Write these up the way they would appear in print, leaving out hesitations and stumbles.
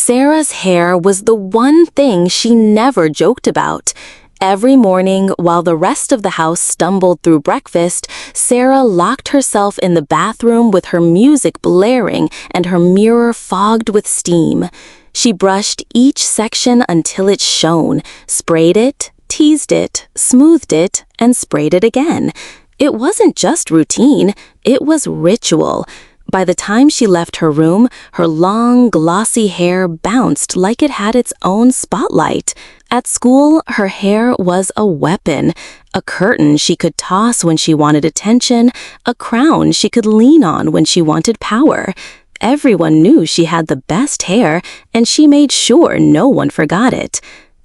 Sarah's hair was the one thing she never joked about. Every morning, while the rest of the house stumbled through breakfast, Sarah locked herself in the bathroom with her music blaring and her mirror fogged with steam. She brushed each section until it shone, sprayed it, teased it, smoothed it, and sprayed it again. It wasn't just routine, it was ritual. By the time she left her room, her long, glossy hair bounced like it had its own spotlight. At school, her hair was a weapon, a curtain she could toss when she wanted attention, a crown she could lean on when she wanted power. Everyone knew she had the best hair, and she made sure no one forgot it.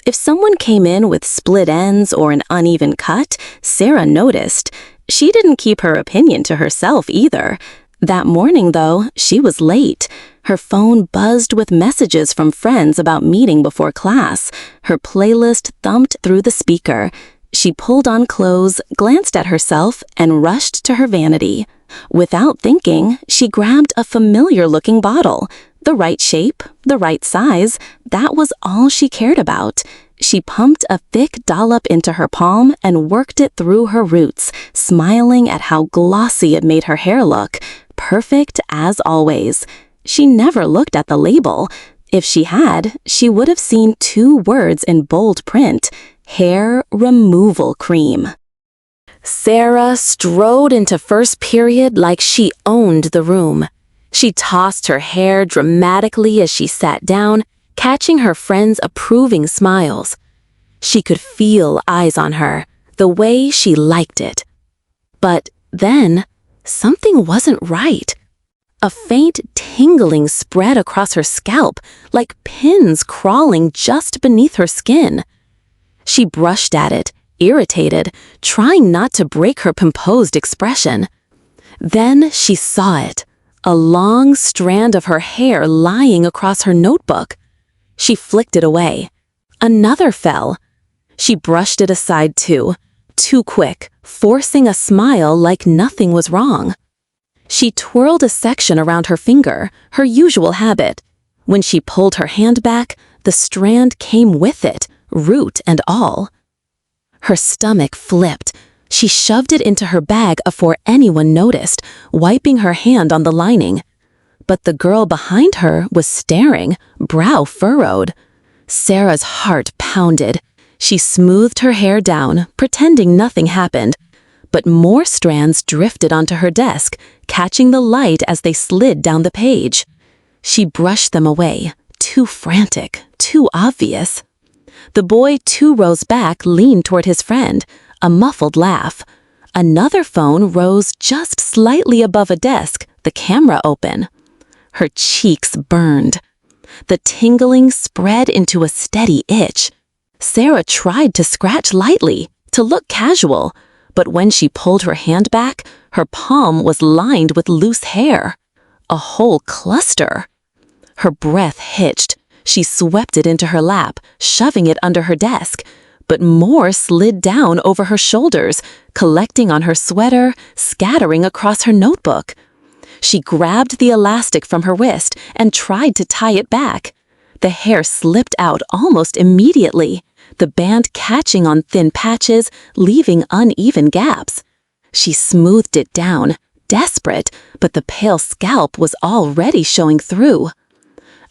If someone came in with split ends or an uneven cut, Sarah noticed. She didn't keep her opinion to herself either. That morning, though, she was late. Her phone buzzed with messages from friends about meeting before class. Her playlist thumped through the speaker. She pulled on clothes, glanced at herself, and rushed to her vanity. Without thinking, she grabbed a familiar-looking bottle. The right shape, the right size, that was all she cared about. She pumped a thick dollop into her palm and worked it through her roots, smiling at how glossy it made her hair look. Perfect as always. She never looked at the label. If she had, she would have seen 2 words in bold print: hair removal cream. Sarah strode into first period like she owned the room. She tossed her hair dramatically as she sat down, catching her friends' approving smiles. She could feel eyes on her, the way she liked it. But then, something wasn't right. A faint tingling spread across her scalp, like pins crawling just beneath her skin. She brushed at it, irritated, trying not to break her composed expression. Then she saw it, a long strand of her hair lying across her notebook. She flicked it away. Another fell. She brushed it aside too quick, forcing a smile like nothing was wrong. She twirled a section around her finger, her usual habit. When she pulled her hand back, the strand came with it, root and all. Her stomach flipped. She shoved it into her bag before anyone noticed, wiping her hand on the lining. But the girl behind her was staring, brow furrowed. Sarah's heart pounded. She smoothed her hair down, pretending nothing happened. But more strands drifted onto her desk, catching the light as they slid down the page. She brushed them away, too frantic, too obvious. The boy 2 rows back leaned toward his friend, a muffled laugh. Another phone rose just slightly above a desk, the camera open. Her cheeks burned. The tingling spread into a steady itch. Sarah tried to scratch lightly, to look casual, but when she pulled her hand back, her palm was lined with loose hair. A whole cluster. Her breath hitched. She swept it into her lap, shoving it under her desk, but more slid down over her shoulders, collecting on her sweater, scattering across her notebook. She grabbed the elastic from her wrist and tried to tie it back. The hair slipped out almost immediately, the band catching on thin patches, leaving uneven gaps. She smoothed it down, desperate, but the pale scalp was already showing through.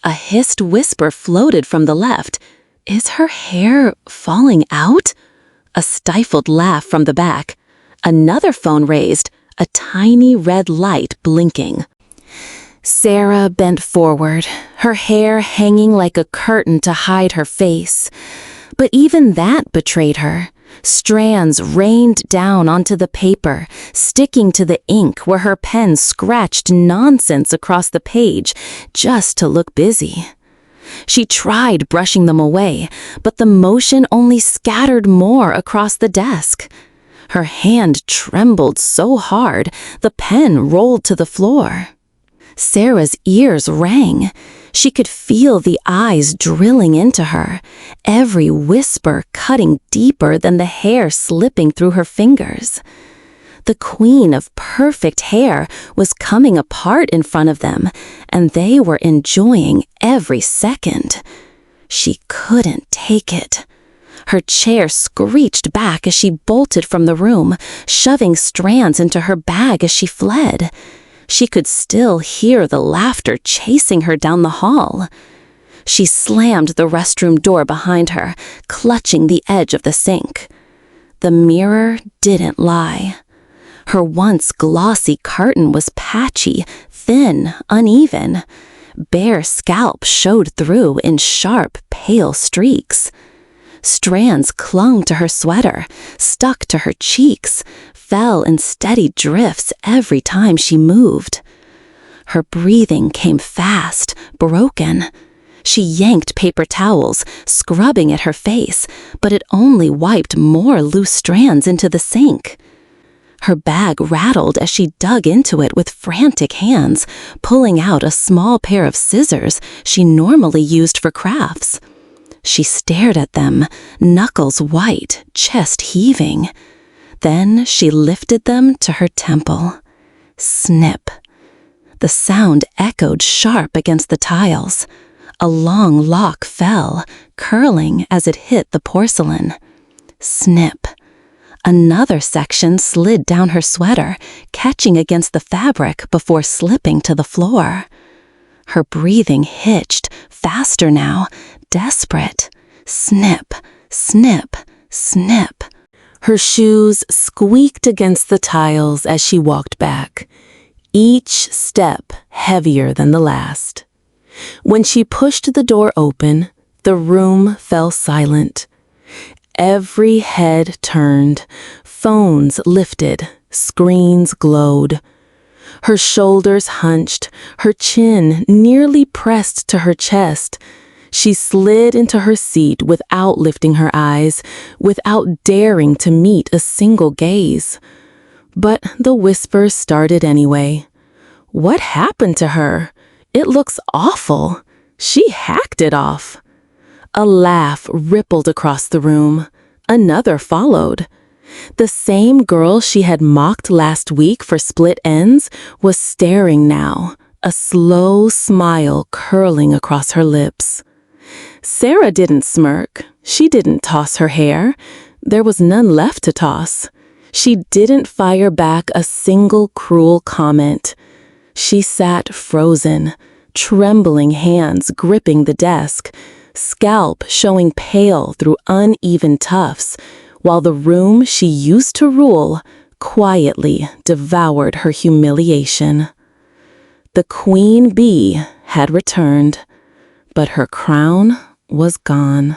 A hissed whisper floated from the left. Is her hair falling out? A stifled laugh from the back. Another phone raised, a tiny red light blinking. Sarah bent forward, her hair hanging like a curtain to hide her face. But even that betrayed her. Strands rained down onto the paper, sticking to the ink where her pen scratched nonsense across the page just to look busy. She tried brushing them away, but the motion only scattered more across the desk. Her hand trembled so hard, the pen rolled to the floor. Sarah's ears rang. She could feel the eyes drilling into her, every whisper cutting deeper than the hair slipping through her fingers. The queen of perfect hair was coming apart in front of them, and they were enjoying every second. She couldn't take it. Her chair screeched back as she bolted from the room, shoving strands into her bag as she fled. She could still hear the laughter chasing her down the hall. She slammed the restroom door behind her, clutching the edge of the sink. The mirror didn't lie. Her once glossy curtain was patchy, thin, uneven. Bare scalp showed through in sharp, pale streaks. Strands clung to her sweater, stuck to her cheeks, fell in steady drifts every time she moved. Her breathing came fast, broken. She yanked paper towels, scrubbing at her face, but it only wiped more loose strands into the sink. Her bag rattled as she dug into it with frantic hands, pulling out a small pair of scissors she normally used for crafts. She stared at them, knuckles white, chest heaving. Then she lifted them to her temple. Snip. The sound echoed sharp against the tiles. A long lock fell, curling as it hit the porcelain. Snip. Another section slid down her sweater, catching against the fabric before slipping to the floor. Her breathing hitched, faster now, desperate. Snip, snip, snip. Her shoes squeaked against the tiles as she walked back, each step heavier than the last. When she pushed the door open, the room fell silent. Every head turned, phones lifted, screens glowed. Her shoulders hunched, her chin nearly pressed to her chest. She slid into her seat without lifting her eyes, without daring to meet a single gaze. But the whispers started anyway. What happened to her? It looks awful. She hacked it off. A laugh rippled across the room. Another followed. The same girl she had mocked last week for split ends was staring now, a slow smile curling across her lips. Sarah didn't smirk. She didn't toss her hair. There was none left to toss. She didn't fire back a single cruel comment. She sat frozen, trembling hands gripping the desk, scalp showing pale through uneven tufts, while the room she used to rule quietly devoured her humiliation. The queen bee had returned, but her crown was gone.